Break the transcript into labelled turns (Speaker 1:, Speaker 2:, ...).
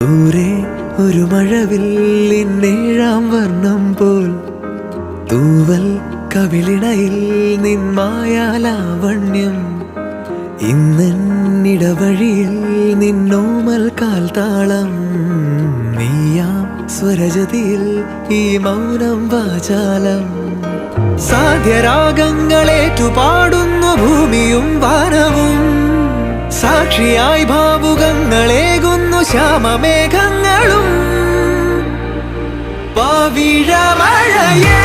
Speaker 1: ദൂരെ ഒരു മഴവില്ലിന്നേഴാം വർണ്ണം പോൽ തൂവൽ കവിളിണയിൽ നിന്മായാലാവണ്യം ഇന്നിടവഴിയിൽ നിന്നോമൽ കാൽത്താളം നീയാം സ്വരജതിയിൽ ഈ മൗനം വാചാലം സാധ്യരാഗങ്ങളേറ്റുപാടുന്നു ഭൂമിയും വാനവും സാക്ഷിയായി ഭാവുകങ്ങളേകുന്നു ശ്യാമമേഘങ്ങളും പവിഴമഴയേ